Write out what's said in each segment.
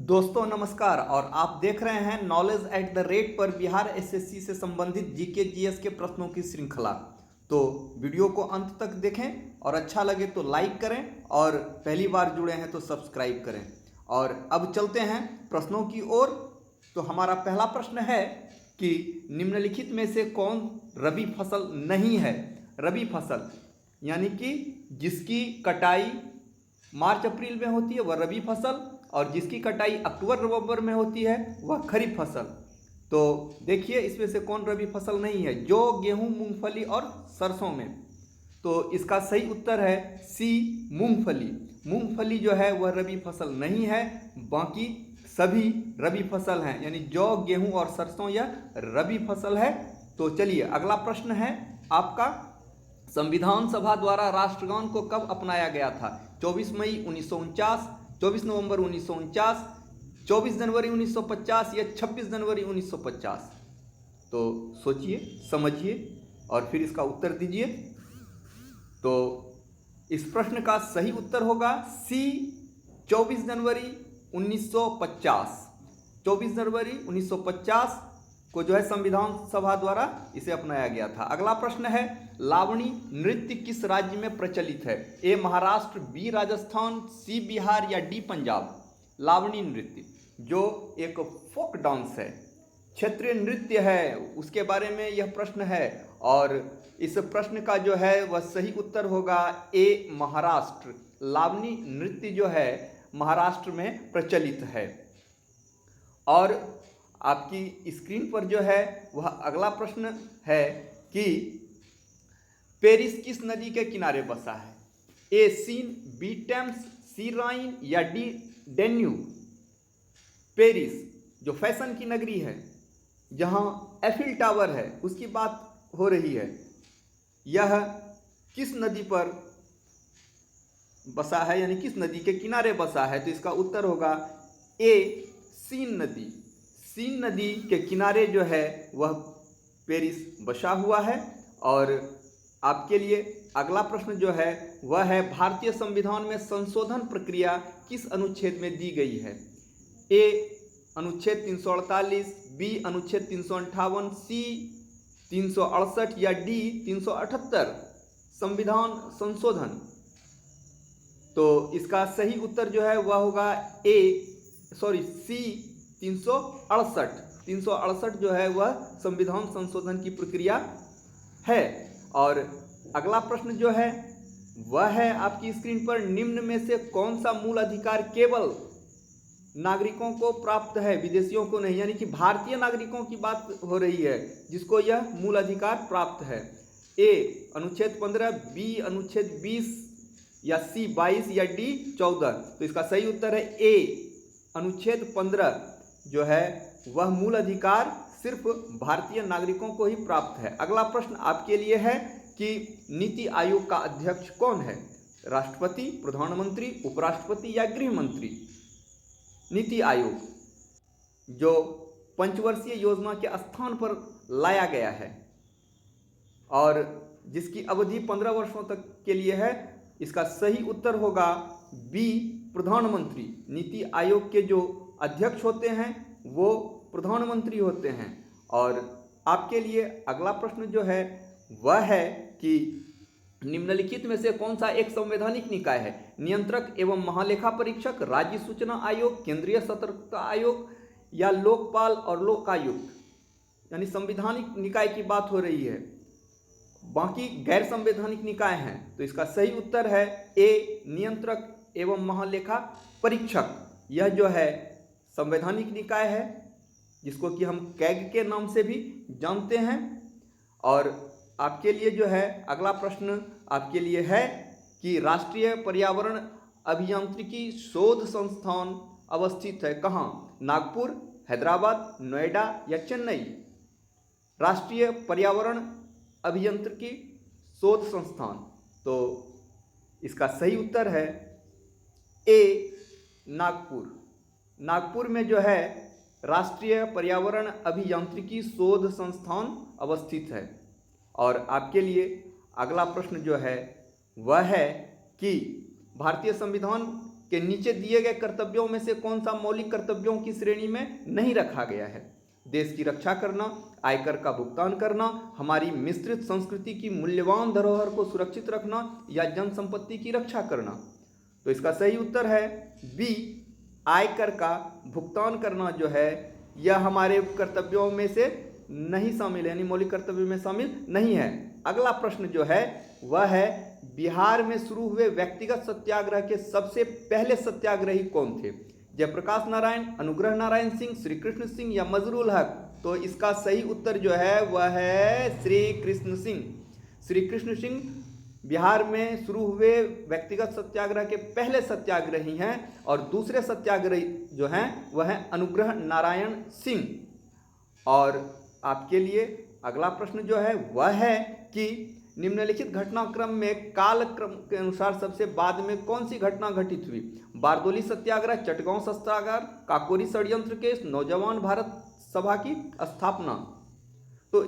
दोस्तों नमस्कार। और आप देख रहे हैं नॉलेज एट द रेट पर बिहार एसएससी से संबंधित जीके जीएस के प्रश्नों की श्रृंखला। तो वीडियो को अंत तक देखें और अच्छा लगे तो लाइक करें और पहली बार जुड़े हैं तो सब्सक्राइब करें। और अब चलते हैं प्रश्नों की ओर। तो हमारा पहला प्रश्न है कि निम्नलिखित में से कौन रबी फसल नहीं है। रबी फसल यानी कि जिसकी कटाई मार्च अप्रैल में होती है वह रबी फसल, और जिसकी कटाई अक्टूबर नवंबर में होती है वह खरीफ फसल। तो देखिए इसमें से कौन रबी फसल नहीं है। जौ, गेहूं, मूंगफली और सरसों में। तो इसका सही उत्तर है सी, मूंगफली। मूंगफली जो है वह रबी फसल नहीं है, बाकी सभी रबी फसल हैं। यानी जौ, गेहूं और सरसों यह रबी फसल है। तो चलिए अगला प्रश्न है आपका, संविधान सभा द्वारा राष्ट्रगान को कब अपनाया गया था। 24 मई 1949, 24 नवंबर 1949, 24 जनवरी 1950 या 26 जनवरी 1950। तो सोचिए, समझिए और फिर इसका उत्तर दीजिए। तो इस प्रश्न का सही उत्तर होगा सी, 24 जनवरी 1950। 24 जनवरी 1950 को जो है संविधान सभा द्वारा इसे अपनाया गया था। अगला प्रश्न है, लावणी नृत्य किस राज्य में प्रचलित है। ए महाराष्ट्र, बी राजस्थान, सी बिहार या डी पंजाब। लावणी नृत्य जो एक फोक डांस है, क्षेत्रीय नृत्य है, उसके बारे में यह प्रश्न है। और इस प्रश्न का जो है वह सही उत्तर होगा ए महाराष्ट्र। लावणी नृत्य जो है महाराष्ट्र में प्रचलित है। और आपकी स्क्रीन पर जो है वह अगला प्रश्न है कि पेरिस किस नदी के किनारे बसा है। ए सीन, बी टेम्स, सी राइन या डी डेन्यूब। पेरिस जो फैशन की नगरी है, जहां एफिल टावर है, उसकी बात हो रही है। यह किस नदी पर बसा है, यानी किस नदी के किनारे बसा है। तो इसका उत्तर होगा ए सीन नदी। सीन नदी के किनारे जो है वह पेरिस बसा हुआ है। और आपके लिए अगला प्रश्न जो है वह है, भारतीय संविधान में संशोधन प्रक्रिया किस अनुच्छेद में दी गई है। ए अनुच्छेद 348, बी अनुच्छेद 358, सी 368 या डी 378। संविधान संशोधन। तो इसका सही उत्तर जो है वह होगा सी 368। 368 जो है वह संविधान संशोधन की प्रक्रिया है। और अगला प्रश्न जो है वह है आपकी स्क्रीन पर, निम्न में से कौन सा मूल अधिकार केवल नागरिकों को प्राप्त है, विदेशियों को नहीं। यानी कि भारतीय नागरिकों की बात हो रही है जिसको यह मूल अधिकार प्राप्त है। ए अनुच्छेद 15, बी अनुच्छेद 20 या सी 22 या डी 14। तो इसका सही उत्तर है ए अनुच्छेद 15 जो है वह मूल अधिकार सिर्फ भारतीय नागरिकों को ही प्राप्त है। अगला प्रश्न आपके लिए है कि नीति आयोग का अध्यक्ष कौन है। राष्ट्रपति, प्रधानमंत्री, उपराष्ट्रपति या गृह मंत्री। नीति आयोग जो पंचवर्षीय योजना के स्थान पर लाया गया है और जिसकी अवधि 15 वर्षों तक के लिए है। इसका सही उत्तर होगा बी, प्रधानमंत्री। नीति आयोग के जो अध्यक्ष होते हैं वो प्रधानमंत्री होते हैं। और आपके लिए अगला प्रश्न जो है वह है कि निम्नलिखित में से कौन सा एक संवैधानिक निकाय है। नियंत्रक एवं महालेखा परीक्षक, राज्य सूचना आयोग, केंद्रीय सतर्कता आयोग या लोकपाल और लोकायुक्त। यानी संवैधानिक निकाय की बात हो रही है, बाकी गैर संवैधानिक निकाय हैं। तो इसका सही उत्तर है ए, नियंत्रक एवं महालेखा परीक्षक। यह जो है संवैधानिक निकाय है जिसको कि हम कैग के नाम से भी जानते हैं। और आपके लिए जो है अगला प्रश्न आपके लिए है कि राष्ट्रीय पर्यावरण अभियांत्रिकी शोध संस्थान अवस्थित है कहाँ। नागपुर, हैदराबाद, नोएडा या चेन्नई। राष्ट्रीय पर्यावरण अभियांत्रिकी शोध संस्थान। तो इसका सही उत्तर है ए, नागपुर। नागपुर में जो है राष्ट्रीय पर्यावरण अभियांत्रिकी शोध संस्थान अवस्थित है। और आपके लिए अगला प्रश्न जो है वह है कि भारतीय संविधान के नीचे दिए गए कर्तव्यों में से कौन सा मौलिक कर्तव्यों की श्रेणी में नहीं रखा गया है? देश की रक्षा करना, आयकर का भुगतान करना, हमारी मिश्रित संस्कृति की मूल्यवान धरोहर को सुरक्षित रखना या जन संपत्ति की रक्षा करना। तो इसका सही उत्तर है बी, आयकर का भुगतान करना जो है यह हमारे कर्तव्यों में से नहीं शामिल है, यानी मौलिक कर्तव्यों में शामिल नहीं है। अगला प्रश्न जो है वह है बिहार में शुरू हुए व्यक्तिगत सत्याग्रह के सबसे पहले सत्याग्रही कौन थे? जयप्रकाश नारायण, अनुग्रह नारायण सिंह, श्री कृष्ण सिंह या मजरूल हक? तो इसका सही उत्तर जो है वह है श्री कृष्ण सिंह। श्री कृष्ण सिंह बिहार में शुरू हुए व्यक्तिगत सत्याग्रह के पहले सत्याग्रही हैं और दूसरे सत्याग्रही जो हैं वह हैं अनुग्रह नारायण सिंह। और आपके लिए अगला प्रश्न जो है वह है कि निम्नलिखित घटनाक्रम में कालक्रम के अनुसार सबसे बाद में कौन सी घटना घटित हुई? बारदोली सत्याग्रह, चटगांव सत्याग्रह, काकोरी षड्यंत्र केस, नौजवान भारत सभा की स्थापना। तो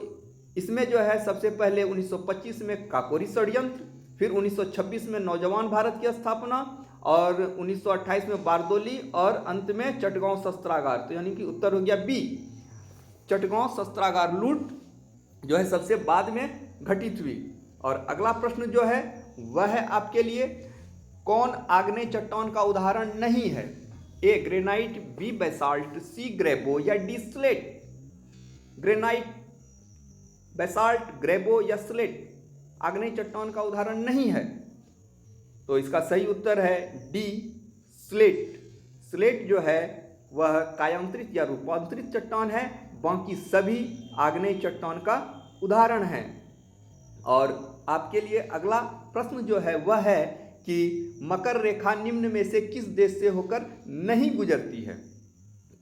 इसमें जो है सबसे पहले 1925 में काकोरी षड्यंत्र, फिर 1926 में नौजवान भारत की स्थापना और 1928 में बारदोली और अंत में चटगांव शस्त्रागार। तो यानी कि उत्तर हो गया बी, चटगांव शस्त्रागार लूट जो है सबसे बाद में घटित हुई। और अगला प्रश्न जो है वह है आपके लिए कौन आग्नेय चट्टान का उदाहरण नहीं है? ए ग्रेनाइट, बी बेसाल्ट, सी ग्रेबो या डी स्लेट? ग्रेनाइट, बेसाल्ट, ग्रेबो या स्लेट आग्नेय चट्टान का उदाहरण नहीं है। तो इसका सही उत्तर है डी स्लेट। स्लेट जो है वह कायांतरित या रूपांतरित चट्टान है, बाकी सभी आग्नेय चट्टान का उदाहरण है। और आपके लिए अगला प्रश्न जो है वह है कि मकर रेखा निम्न में से किस देश से होकर नहीं गुजरती है?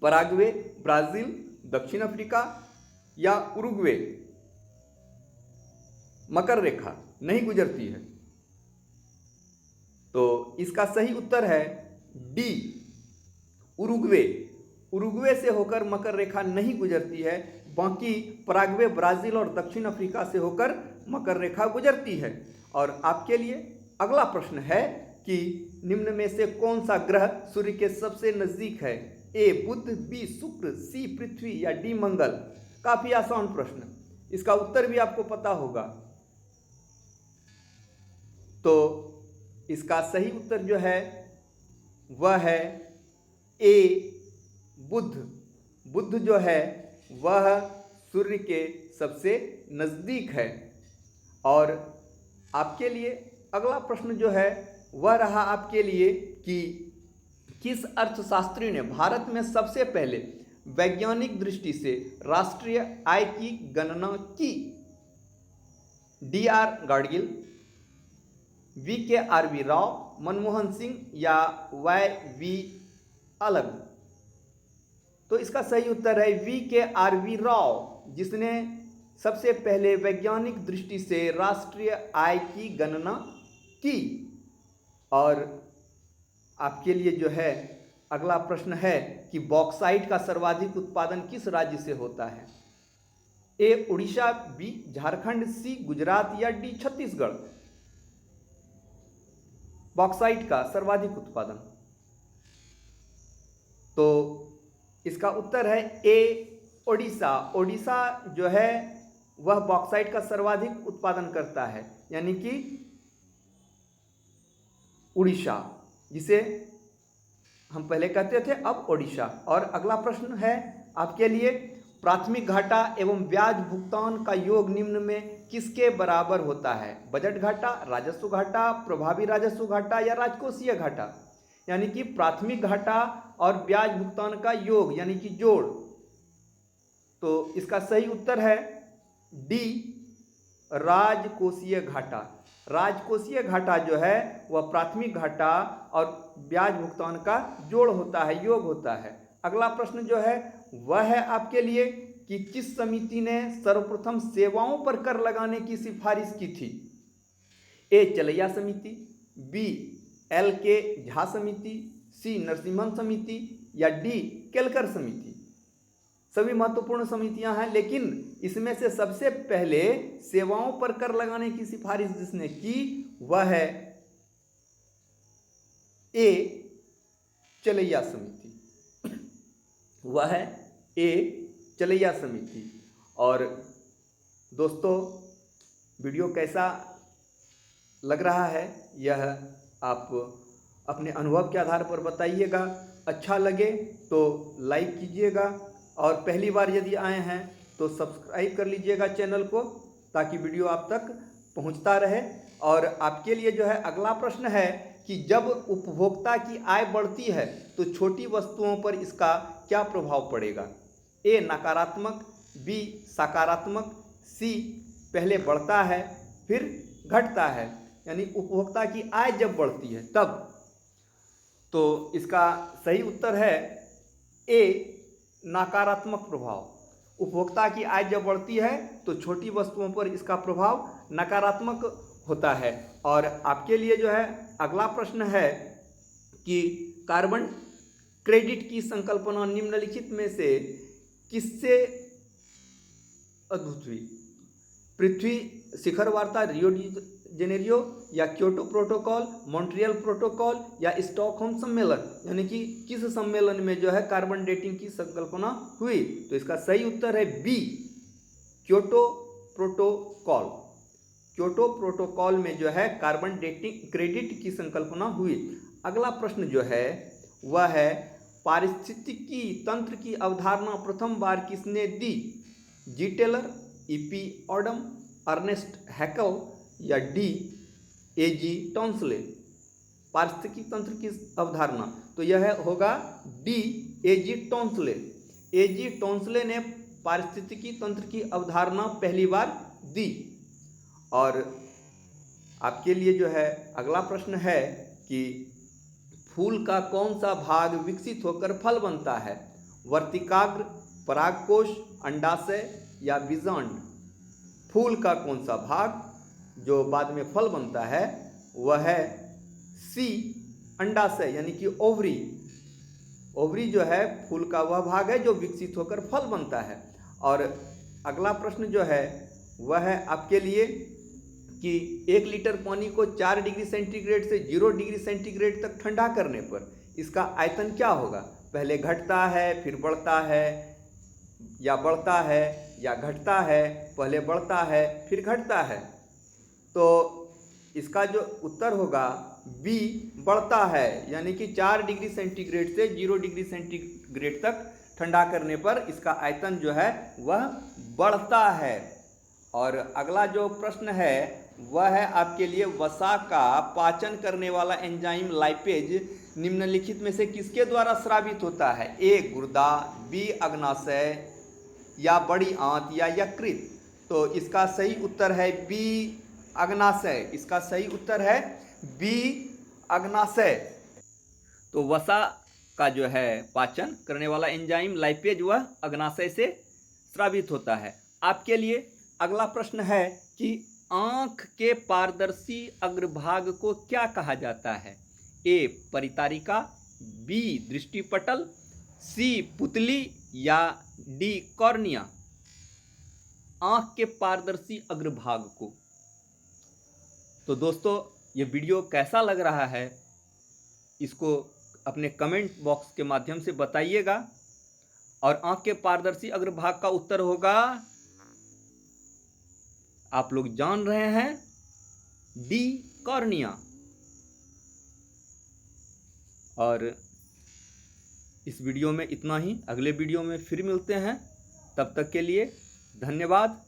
पराग्वे, ब्राजील, दक्षिण अफ्रीका या उरुग्वे? मकर रेखा नहीं गुजरती है। तो इसका सही उत्तर है डी, उरुग्वे। उरुग्वे से होकर मकर रेखा नहीं गुजरती है, बाकी पराग्वे, ब्राजील और दक्षिण अफ्रीका से होकर मकर रेखा गुजरती है। और आपके लिए अगला प्रश्न है कि निम्न में से कौन सा ग्रह सूर्य के सबसे नजदीक है? ए बुध, बी शुक्र, सी पृथ्वी या डी मंगल? काफी आसान प्रश्न, इसका उत्तर भी आपको पता होगा। तो इसका सही उत्तर जो है वह है ए बुध। बुध जो है वह सूर्य के सबसे नज़दीक है। और आपके लिए अगला प्रश्न जो है वह रहा आपके लिए कि किस अर्थशास्त्री ने भारत में सबसे पहले वैज्ञानिक दृष्टि से राष्ट्रीय आय की गणना की? डी आर गाडगिल, वी के आर वी राव, मनमोहन सिंह या वाई वी अलग? तो इसका सही उत्तर है वी के आर वी राव, जिसने सबसे पहले वैज्ञानिक दृष्टि से राष्ट्रीय आय की गणना की। और आपके लिए जो है अगला प्रश्न है कि बॉक्साइट का सर्वाधिक उत्पादन किस राज्य से होता है? ए उड़ीसा, बी झारखंड, सी गुजरात या डी छत्तीसगढ़? बॉक्साइट का सर्वाधिक उत्पादन, तो इसका उत्तर है ए ओडिशा। ओडिशा जो है वह बॉक्साइट का सर्वाधिक उत्पादन करता है, यानी कि उड़ीसा, जिसे हम पहले कहते थे अब ओडिशा। और अगला प्रश्न है आपके लिए प्राथमिक घाटा एवं ब्याज भुगतान का योग निम्न में किसके बराबर होता है? बजट घाटा, राजस्व घाटा, प्रभावी राजस्व घाटा या राजकोषीय घाटा? यानी कि प्राथमिक घाटा और ब्याज भुगतान का योग यानी कि जोड़। तो इसका सही उत्तर है डी, राजकोषीय घाटा। राजकोषीय घाटा जो है वह प्राथमिक घाटा और ब्याज भुगतान का जोड़ होता है, योग होता है। अगला प्रश्न जो है वह है आपके लिए कि किस समिति ने सर्वप्रथम सेवाओं पर कर लगाने की सिफारिश की थी? ए चलैया समिति, बी एल के झा समिति, सी नरसिम्हन समिति या डी केलकर समिति? सभी महत्वपूर्ण समितियां हैं, लेकिन इसमें से सबसे पहले सेवाओं पर कर लगाने की सिफारिश जिसने की वह है ए चलैया समिति, वह है ए चलैया समिति। और दोस्तों, वीडियो कैसा लग रहा है यह आप अपने अनुभव के आधार पर बताइएगा। अच्छा लगे तो लाइक कीजिएगा, और पहली बार यदि आए हैं तो सब्सक्राइब कर लीजिएगा चैनल को, ताकि वीडियो आप तक पहुंचता रहे। और आपके लिए जो है अगला प्रश्न है कि जब उपभोक्ता की आय बढ़ती है तो छोटी वस्तुओं पर इसका क्या प्रभाव पड़ेगा? ए नकारात्मक, बी सकारात्मक, सी पहले बढ़ता है फिर घटता है। यानी उपभोक्ता की आय जब बढ़ती है तब। तो इसका सही उत्तर है ए नकारात्मक प्रभाव। उपभोक्ता की आय जब बढ़ती है तो छोटी वस्तुओं पर इसका प्रभाव नकारात्मक होता है। और आपके लिए जो है अगला प्रश्न है कि कार्बन क्रेडिट की संकल्पना निम्नलिखित में से किससे उद्भूत हुई? पृथ्वी शिखर वार्ता, रियो डी जेनेरियो, या क्योटो प्रोटोकॉल, मॉन्ट्रियल प्रोटोकॉल, या स्टॉकहोम सम्मेलन? यानी कि किस सम्मेलन में जो है कार्बन डेटिंग की संकल्पना हुई? तो इसका सही उत्तर है B Kyoto Protocol. Kyoto Protocol में जो है कार्बन डेटिंग क्रेडिट की संकल्पना हुई। अगला प्रश्न जो है वह है पारिस्थितिकी तंत्र की अवधारणा प्रथम बार किसने दी? जी टेलर, ई.पी. ऑडम, अर्नेस्ट हैकेल, या डी ए.जी. टॉन्सले? पारिस्थितिकी तंत्र की अवधारणा तो यह होगा D AG. Tansley. AG. Tansley ने पारिस्थितिकी तंत्र की अवधारणा पहली बार दी। और आपके लिए जो है अगला प्रश्न है कि फूल का कौन सा भाग विकसित होकर फल बनता है? वर्तिकाग्र, परागकोश, अंडाशय, या बीजांड? फूल का कौन सा भाग जो बाद में फल बनता है वह है सी अंडाशय, यानी कि ओवरी। ओवरी जो है फूल का वह भाग है जो विकसित होकर फल बनता है। और अगला प्रश्न जो है वह है आपके लिए कि 1 लीटर पानी को 4 डिग्री सेंटीग्रेड से 0 डिग्री सेंटीग्रेड तक ठंडा करने पर इसका आयतन क्या होगा? पहले घटता है फिर बढ़ता है, या बढ़ता है या घटता है? पहले बढ़ता है फिर घटता है। तो इसका जो उत्तर होगा बी बढ़ता है, यानी कि 4 डिग्री सेंटीग्रेड से 0 डिग्री सेंटीग्रेड तक ठंडा करने पर इसका आयतन जो है वह बढ़ता है। और अगला जो प्रश्न है वह है आपके लिए वसा का पाचन करने वाला एंजाइम लाइपेज निम्नलिखित में से किसके द्वारा स्रावित होता है? ए गुर्दा, बी अग्नाशय, या बड़ी आंत, या यकृत? तो इसका सही उत्तर है बी अग्नाशय। इसका सही उत्तर है बी अग्नाशय। तो वसा का जो है पाचन करने वाला एंजाइम लाइपेज वह अग्नाशय से स्रावित होता है। आपके लिए अगला प्रश्न है कि आँख के पारदर्शी अग्रभाग को क्या कहा जाता है? ए परितारिका, बी दृष्टिपटल, सी पुतली, या डी कॉर्निया? आँख के पारदर्शी अग्रभाग को। तो दोस्तों, ये वीडियो कैसा लग रहा है इसको अपने कमेंट बॉक्स के माध्यम से बताइएगा। और आँख के पारदर्शी अग्रभाग का उत्तर होगा, आप लोग जान रहे हैं, डी कॉर्निया। और इस वीडियो में इतना ही। अगले वीडियो में फिर मिलते हैं, तब तक के लिए धन्यवाद।